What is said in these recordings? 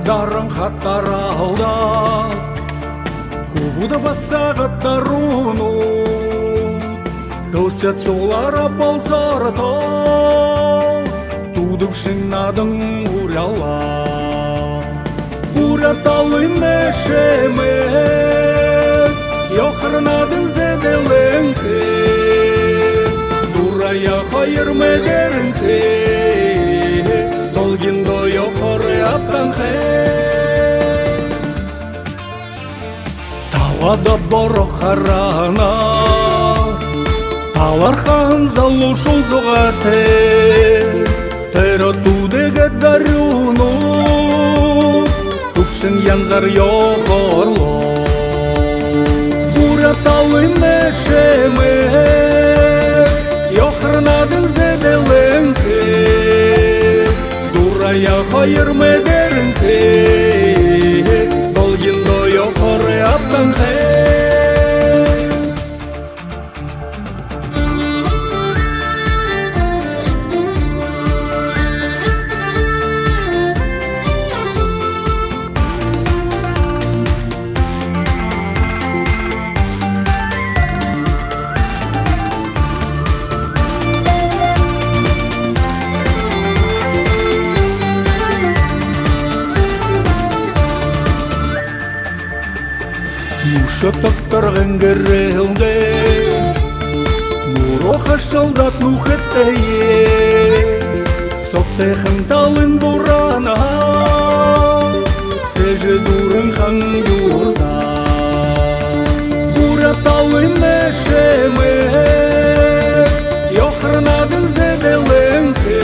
Дарың хаттар алда Хубуда басағаттар ұнут Көсет солара болсарта Тудып шыңнадың уряла Ураталы мешемет Йохырнадың зеделенке Дурая хайыр медеренке Долгиндо йохыры аптанхе Талада боро харана Талархан залушул зогате Теро тудеге дарюну Тупшин янзар йохорло Ураталы мешеме Йохырнадың зеделенке Дурая хайыр медеренке Долгиндо йохоры аптанхе Шатактар генгерелде Муроха шалдат нухеттeye Соктехын талын бурана Сежі дурын хан юрда Бураталы мешеме Йохырнадың зеделенке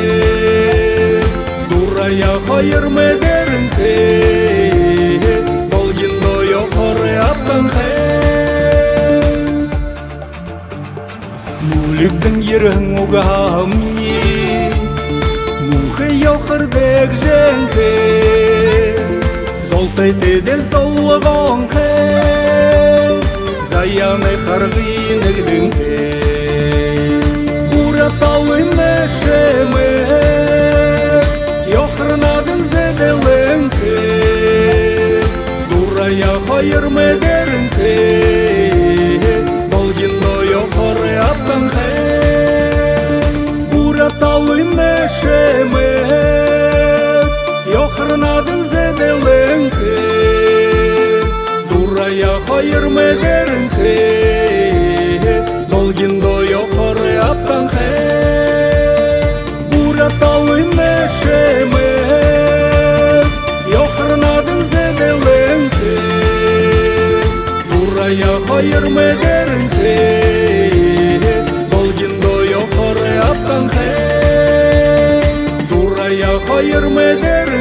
Дурая хайыр медеренке Долгиндо йохоры аптанхе Муликтің ерің уғамни Мухы йохырдек женке Золтайтеден солығанке Заяны харғинігдіңке Ураталы мешеме Йохырнадың зеделенке Дурая хайыр медеренке Долгиндо йохоры аптанхе Ураталы мешеме Йохырнадың зеделенке Дурая хайыр медеренке Долгиндо йохоры аптанхе Ураталы мешеме Йохырнадың зеделенке Дурая хайыр медеренке Долгиндо йохоры аптанхе Дурая хайыр медеренке